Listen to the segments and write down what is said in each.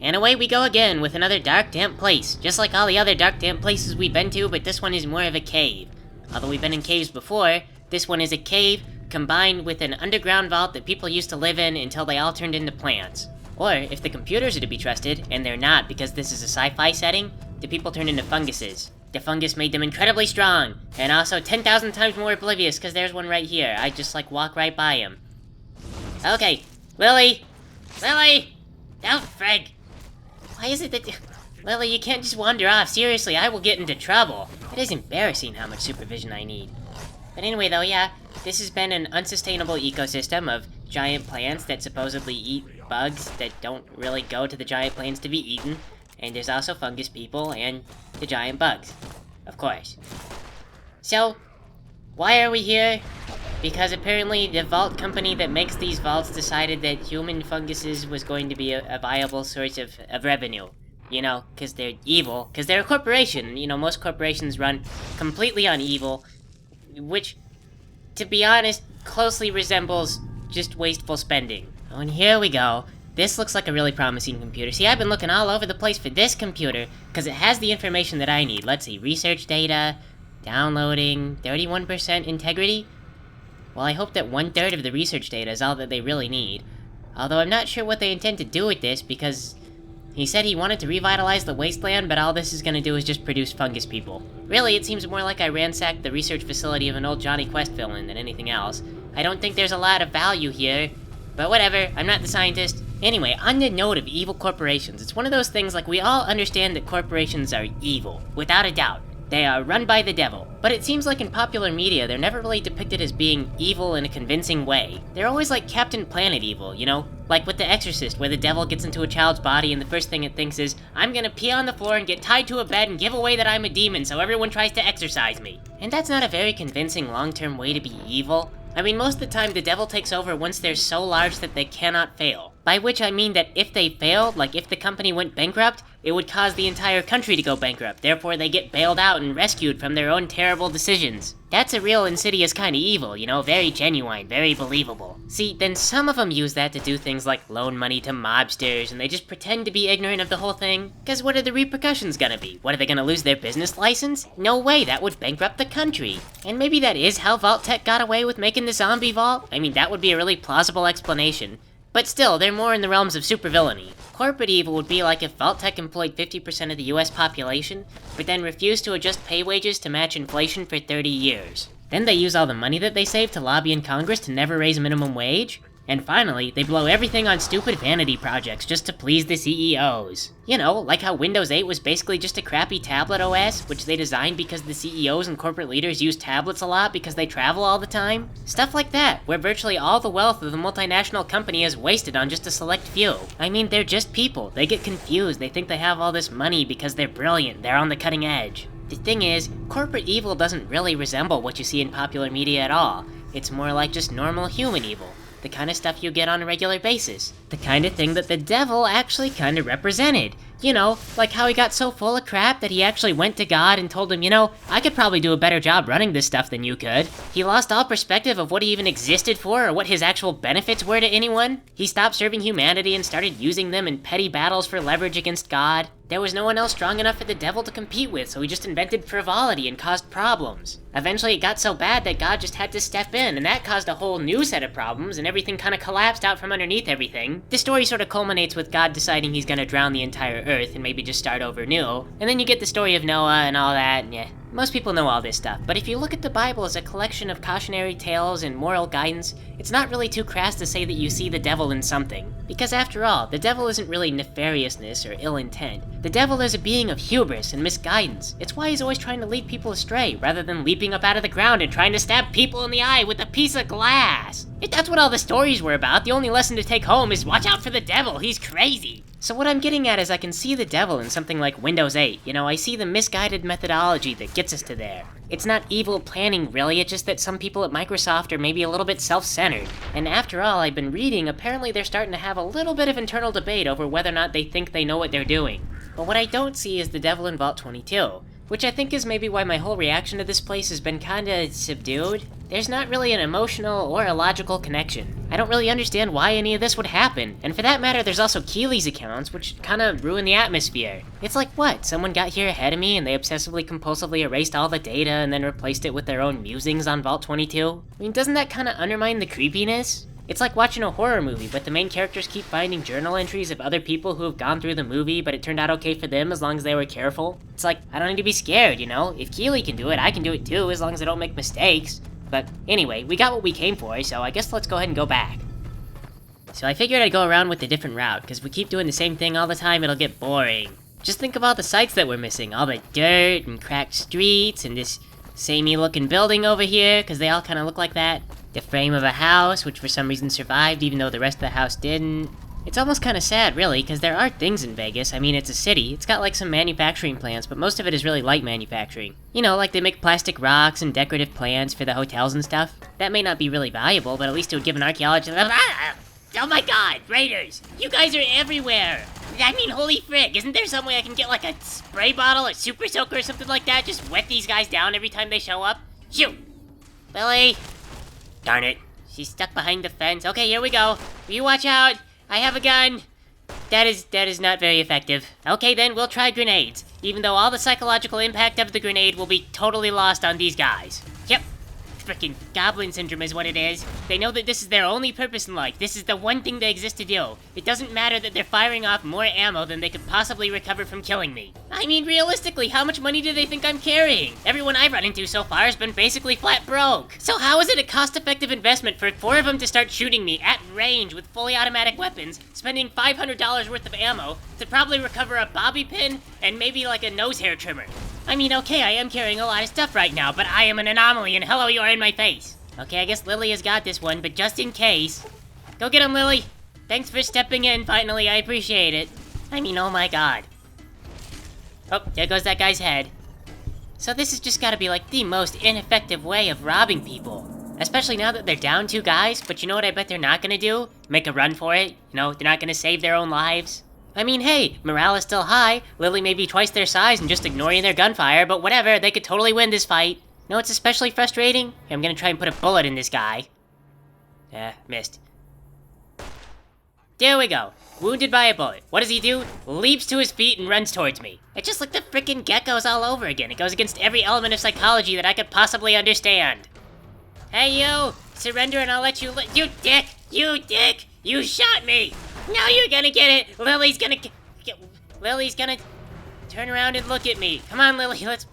And away we go again with another dark, damp place. Just like all the other dark, damp places we've been to, but this one is more of a cave. Although we've been in caves before, this one is a cave combined with an underground vault that people used to live in until they all turned into plants. Or, if the computers are to be trusted, and they're not because this is a sci-fi setting, the people turned into funguses. The fungus made them incredibly strong, and also 10,000 times more oblivious, because there's one right here. I just, walk right by him. Okay, Lily! Lily! Oh, Fred! Why is it that... Lily, you can't just wander off. Seriously, I will get into trouble. It is embarrassing how much supervision I need. But anyway, though, yeah, this has been an unsustainable ecosystem of giant plants that supposedly eat bugs that don't really go to the giant plants to be eaten. And there's also fungus people and the giant bugs, of course. So, why are we here? Because apparently the vault company that makes these vaults decided that human funguses was going to be a viable source of revenue. You know, because they're evil. Because they're a corporation. You know, most corporations run completely on evil, which, to be honest, closely resembles just wasteful spending. Oh, and here we go. This looks like a really promising computer. See, I've been looking all over the place for this computer, because it has the information that I need. Let's see, research data, downloading, 31% integrity? Well, I hope that 1/3 of the research data is all that they really need. Although I'm not sure what they intend to do with this, because he said he wanted to revitalize the Wasteland, but all this is gonna do is just produce fungus people. Really, it seems more like I ransacked the research facility of an old Johnny Quest villain than anything else. I don't think there's a lot of value here, but whatever, I'm not the scientist. Anyway, on the note of evil corporations, it's one of those things like we all understand that corporations are evil, without a doubt. They are run by the devil. But it seems like in popular media, they're never really depicted as being evil in a convincing way. They're always like Captain Planet evil, you know? Like with The Exorcist, where the devil gets into a child's body and the first thing it thinks is, I'm gonna pee on the floor and get tied to a bed and give away that I'm a demon so everyone tries to exorcise me. And that's not a very convincing long-term way to be evil. I mean, most of the time the devil takes over once they're so large that they cannot fail. By which I mean that if they failed, like if the company went bankrupt, it would cause the entire country to go bankrupt. Therefore, they get bailed out and rescued from their own terrible decisions. That's a real insidious kind of evil, you know, very genuine, very believable. See, then some of them use that to do things like loan money to mobsters, and they just pretend to be ignorant of the whole thing. Cause what are the repercussions gonna be? What, are they gonna lose their business license? No way, that would bankrupt the country. And maybe that is how Vault Tech got away with making the zombie vault? I mean, that would be a really plausible explanation. But still, they're more in the realms of supervillainy. Corporate evil would be like if Vault-Tec employed 50% of the US population, but then refused to adjust pay wages to match inflation for 30 years. Then they use all the money that they save to lobby in Congress to never raise minimum wage. And finally, they blow everything on stupid vanity projects just to please the CEOs. You know, like how Windows 8 was basically just a crappy tablet OS, which they designed because the CEOs and corporate leaders use tablets a lot because they travel all the time. Stuff like that, where virtually all the wealth of the multinational company is wasted on just a select few. I mean, they're just people. They get confused. They think they have all this money because they're brilliant. They're on the cutting edge. The thing is, corporate evil doesn't really resemble what you see in popular media at all. It's more like just normal human evil. The kind of stuff you get on a regular basis. The kind of thing that the devil actually kind of represented. You know, like how he got so full of crap that he actually went to God and told him, you know, I could probably do a better job running this stuff than you could. He lost all perspective of what he even existed for or what his actual benefits were to anyone. He stopped serving humanity and started using them in petty battles for leverage against God. There was no one else strong enough for the devil to compete with, so he just invented frivolity and caused problems. Eventually it got so bad that God just had to step in, and that caused a whole new set of problems, and everything kind of collapsed out from underneath everything. The story sort of culminates with God deciding he's gonna drown the entire Earth and maybe just start over new, and then you get the story of Noah and all that, and yeah. Most people know all this stuff, but if you look at the Bible as a collection of cautionary tales and moral guidance, it's not really too crass to say that you see the devil in something. Because after all, the devil isn't really nefariousness or ill intent. The devil is a being of hubris and misguidance. It's why he's always trying to lead people astray, rather than leaping up out of the ground and trying to stab people in the eye with a piece of glass. If that's what all the stories were about, the only lesson to take home is watch out for the devil, he's crazy. So what I'm getting at is I can see the devil in something like Windows 8. You know, I see the misguided methodology that gets us to there. It's not evil planning, really, it's just that some people at Microsoft are maybe a little bit self-centered. And after all, I've been reading, apparently they're starting to have a little bit of internal debate over whether or not they think they know what they're doing. But what I don't see is the devil in Vault 22. which I think is maybe why my whole reaction to this place has been kinda subdued. There's not really an emotional or a logical connection. I don't really understand why any of this would happen, and for that matter, there's also Keeley's accounts, which kinda ruin the atmosphere. It's like, what, someone got here ahead of me and they obsessively compulsively erased all the data and then replaced it with their own musings on Vault 22? I mean, doesn't that kinda undermine the creepiness? It's like watching a horror movie, but the main characters keep finding journal entries of other people who have gone through the movie, but it turned out okay for them as long as they were careful. It's like, I don't need to be scared, you know? If Keeley can do it, I can do it too, as long as I don't make mistakes. But anyway, we got what we came for, so I guess let's go ahead and go back. So I figured I'd go around with a different route, because if we keep doing the same thing all the time, it'll get boring. Just think of all the sights that we're missing, all the dirt and cracked streets and this samey looking building over here, because they all kind of look like that. The frame of a house, which for some reason survived even though the rest of the house didn't. It's almost kind of sad, really, because there are things in Vegas. I mean, it's a city. It's got like some manufacturing plants, but most of it is really light manufacturing. You know, like they make plastic rocks and decorative plants for the hotels and stuff. That may not be really valuable, but at least it would give an archaeologist... Oh my god, raiders! You guys are everywhere! I mean, holy frick, isn't there some way I can get like a spray bottle or super soaker or something like that? Just wet these guys down every time they show up? Shoot! Billy! Darn it. She's stuck behind the fence. Okay, here we go. You watch out. I have a gun. That is not very effective. Okay then, we'll try grenades. Even though all the psychological impact of the grenade will be totally lost on these guys. Yep. Frickin' goblin syndrome is what it is. They know that this is their only purpose in life. This is the one thing they exist to do. It doesn't matter that they're firing off more ammo than they could possibly recover from killing me. I mean, realistically, how much money do they think I'm carrying? Everyone I've run into so far has been basically flat broke. So how is it a cost-effective investment for 4 of them to start shooting me at range with fully automatic weapons, spending $500 worth of ammo to probably recover a bobby pin and maybe like a nose hair trimmer? I mean, okay, I am carrying a lot of stuff right now, but I am an anomaly, and hello, you are in my face. Okay, I guess Lily has got this one, but just in case... Go get him, Lily! Thanks for stepping in, finally, I appreciate it. I mean, oh my god. Oh, there goes that guy's head. So this has just gotta be like the most ineffective way of robbing people. Especially now that they're down 2 guys, but you know what I bet they're not gonna do? Make a run for it? You know, they're not gonna save their own lives? I mean, hey, morale is still high. Lily may be twice their size and just ignoring their gunfire, but whatever, they could totally win this fight. No, it's especially frustrating. Here, I'm gonna try and put a bullet in this guy. Missed. There we go. Wounded by a bullet. What does he do? Leaps to his feet and runs towards me. It's just like the frickin' geckos all over again. It goes against every element of psychology that I could possibly understand. Hey, you! Surrender and I'll let you You dick! You dick! You shot me! Now you're gonna get it! Lily's gonna turn around and look at me. Come on, Lily, let's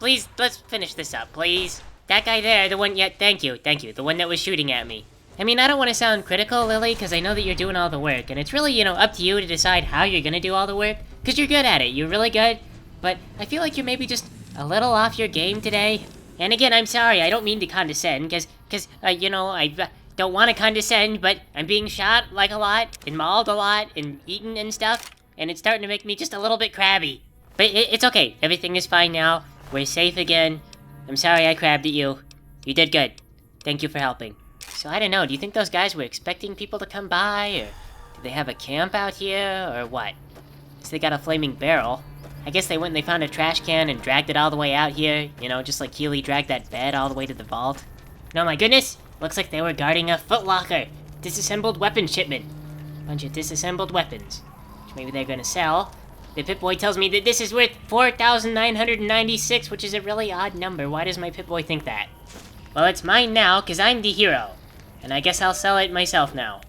finish this up, please. That guy there, the one, thank you, the one that was shooting at me. I mean, I don't want to sound critical, Lily, because I know that you're doing all the work, and it's really, you know, up to you to decide how you're gonna do all the work, because you're good at it, you're really good, but I feel like you're maybe just a little off your game today. And again, I'm sorry, I don't mean to condescend, because, you know, I don't want to condescend, but I'm being shot, like, a lot, and mauled a lot, and eaten and stuff, and it's starting to make me just a little bit crabby. But it's okay, everything is fine now, we're safe again. I'm sorry I crabbed at you. You did good. Thank you for helping. So I don't know, do you think those guys were expecting people to come by, or did they have a camp out here, or what? So they got a flaming barrel. I guess they went and they found a trash can and dragged it all the way out here, you know, just like Keeley dragged that bed all the way to the vault. No, my goodness! Looks like they were guarding a footlocker. Disassembled weapon shipment. Bunch of disassembled weapons. Which maybe they're gonna sell. The Pip-Boy tells me that this is worth 4,996, which is a really odd number. Why does my Pip-Boy think that? Well, it's mine now, because I'm the hero. And I guess I'll sell it myself now.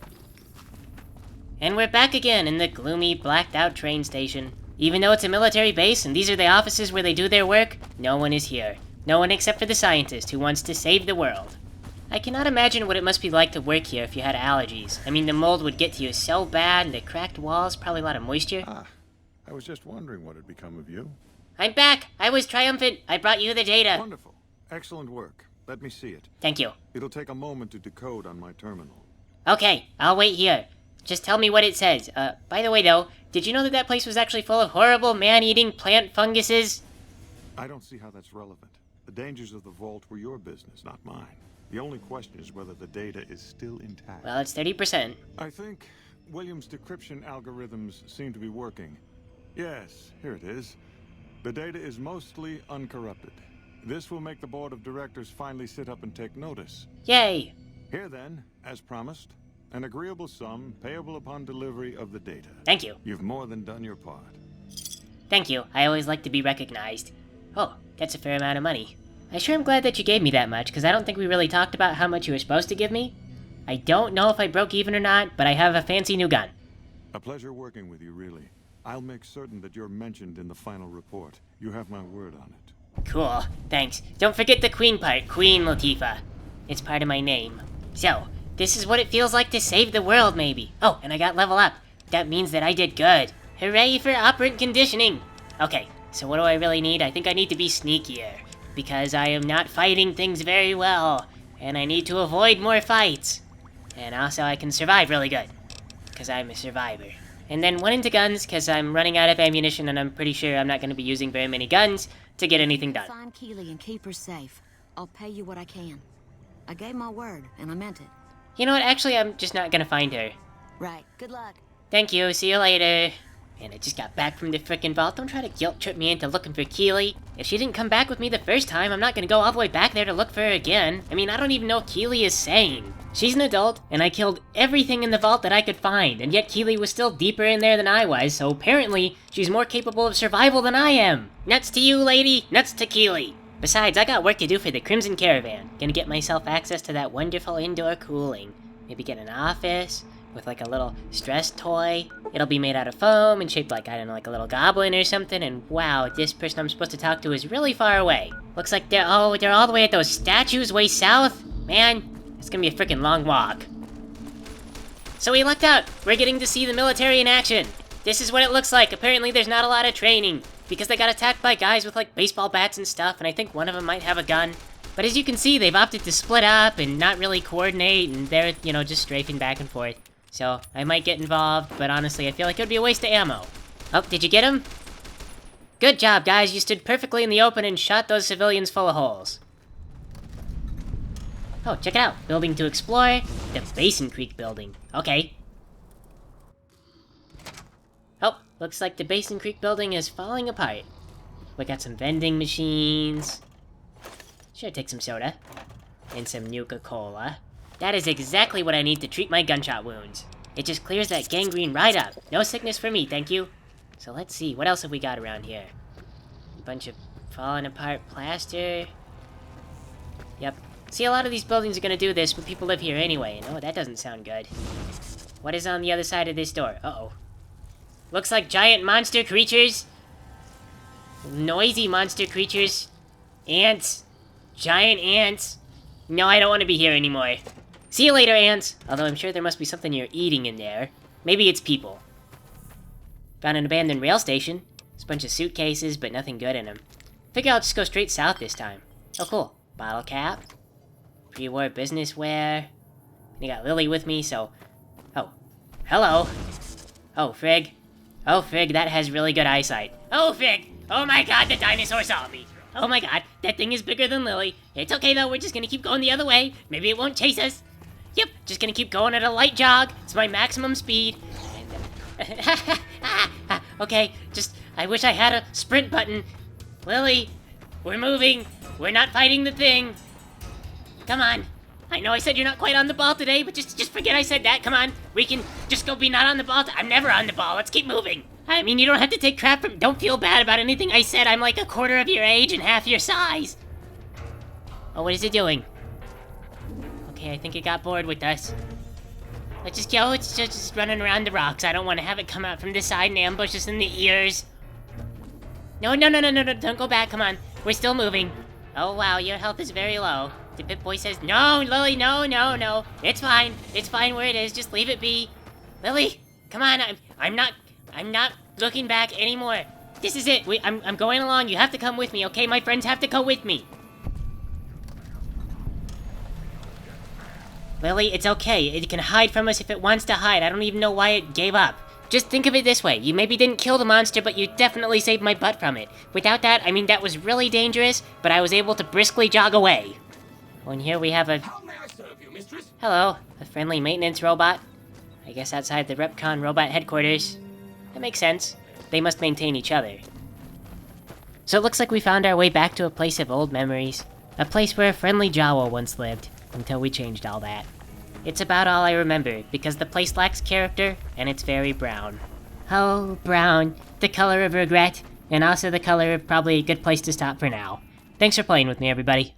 And we're back again in the gloomy, blacked-out train station. Even though it's a military base, and these are the offices where they do their work, no one is here. No one except for the scientist who wants to save the world. I cannot imagine what it must be like to work here if you had allergies. I mean, the mold would get to you so bad, and the cracked walls, probably a lot of moisture. I was just wondering what had become of you. I'm back! I was triumphant! I brought you the data! Wonderful. Excellent work. Let me see it. Thank you. It'll take a moment to decode on my terminal. Okay, I'll wait here. Just tell me what it says. By the way though, did you know that that place was actually full of horrible man-eating plant funguses? I don't see how that's relevant. The dangers of the vault were your business, not mine. The only question is whether the data is still intact. Well, it's 30%. I think Williams' decryption algorithms seem to be working. Yes, here it is. The data is mostly uncorrupted. This will make the board of directors finally sit up and take notice. Yay! Here then, as promised, an agreeable sum payable upon delivery of the data. Thank you. You've more than done your part. Thank you. I always like to be recognized. Oh, that's a fair amount of money. I sure am glad that you gave me that much, because I don't think we really talked about how much you were supposed to give me. I don't know if I broke even or not, but I have a fancy new gun. A pleasure working with you, really. I'll make certain that you're mentioned in the final report. You have my word on it. Cool, thanks. Don't forget the Queen part, Queen Latifah. It's part of my name. So, this is what it feels like to save the world, maybe. Oh, and I got level up. That means that I did good. Hooray for operant conditioning! Okay, so what do I really need? I think I need to be sneakier. Because I am not fighting things very well. And I need to avoid more fights. And also I can survive really good. Because I'm a survivor. And then one into guns, because I'm running out of ammunition and I'm pretty sure I'm not going to be using very many guns to get anything done. Find Keeley and keep her safe. I'll pay you what I can. I gave my word, and I meant it. You know what, actually I'm just not going to find her. Right, good luck. Thank you, see you later. And I just got back from the frickin' vault. Don't try to guilt trip me into looking for Keeley. If she didn't come back with me the first time, I'm not gonna go all the way back there to look for her again. I mean, I don't even know if Keeley is sane. She's an adult, and I killed everything in the vault that I could find, and yet Keeley was still deeper in there than I was, so apparently, she's more capable of survival than I am. Nuts to you, lady. Nuts to Keeley. Besides, I got work to do for the Crimson Caravan. Gonna get myself access to that wonderful indoor cooling. Maybe get an office with like a little stress toy. It'll be made out of foam and shaped like, I don't know, like a little goblin or something. And wow, this person I'm supposed to talk to is really far away. Looks like they're all the way at those statues way south. Man, it's gonna be a freaking long walk. So we lucked out. We're getting to see the military in action. This is what it looks like. Apparently there's not a lot of training because they got attacked by guys with like baseball bats and stuff, and I think one of them might have a gun. But as you can see, they've opted to split up and not really coordinate, and they're, you know, just strafing back and forth. So, I might get involved, but honestly, I feel like it would be a waste of ammo. Oh, did you get him? Good job, guys. You stood perfectly in the open and shot those civilians full of holes. Oh, check it out. Building to explore. The Basin Creek building. Okay. Oh, looks like the Basin Creek building is falling apart. We got some vending machines. Should take some soda. And some Nuka-Cola. That is exactly what I need to treat my gunshot wounds. It just clears that gangrene right up. No sickness for me, thank you. So let's see, what else have we got around here? A bunch of falling apart plaster. Yep. See, a lot of these buildings are gonna do this when people live here anyway. No, that doesn't sound good. What is on the other side of this door? Uh-oh. Looks like giant monster creatures. Noisy monster creatures. Ants. Giant ants. No, I don't want to be here anymore. See you later, ants. Although I'm sure there must be something you're eating in there. Maybe it's people. Found an abandoned rail station. There's a bunch of suitcases, but nothing good in them. Figure I'll just go straight south this time. Oh, cool. Bottle cap. Pre-war business wear. And I got Lily with me, so... Oh. Hello. Oh, frig. Oh, frig, that has really good eyesight. Oh, frig! Oh my god, the dinosaur saw me! Oh my god, that thing is bigger than Lily. It's okay though, we're just gonna keep going the other way. Maybe it won't chase us. Yep, just gonna keep going at a light jog. It's my maximum speed. And, okay, just, I wish I had a sprint button. Lily, we're moving. We're not fighting the thing. Come on. I know I said you're not quite on the ball today, but just forget I said that. Come on, we can just go be not on the ball. I'm never on the ball. Let's keep moving. I mean, you don't have to take crap from... Don't feel bad about anything I said. I'm like a quarter of your age and half your size. Oh, what is it doing? Okay, I think it got bored with us. Let's just go. It's just running around the rocks. I don't want to have it come out from the side and ambush us in the ears. No, don't go back. Come on. We're still moving. Oh, wow, your health is very low. The Pip-Boy says, no, Lily, no. It's fine. It's fine where it is. Just leave it be. Lily, come on. I'm not looking back anymore. This is it. I'm going along. You have to come with me, okay? My friends have to go with me. Lily, it's okay. It can hide from us if it wants to hide. I don't even know why it gave up. Just think of it this way. You maybe didn't kill the monster, but you definitely saved my butt from it. Without that, I mean, that was really dangerous, but I was able to briskly jog away. Oh, and here we have a... How may I serve you, mistress? Hello, a friendly maintenance robot. I guess outside the Repcon robot headquarters. That makes sense. They must maintain each other. So it looks like we found our way back to a place of old memories. A place where a friendly Jawa once lived, until we changed all that. It's about all I remember, because the place lacks character, and it's very brown. Oh, brown. The color of regret, and also the color of probably a good place to stop for now. Thanks for playing with me, everybody.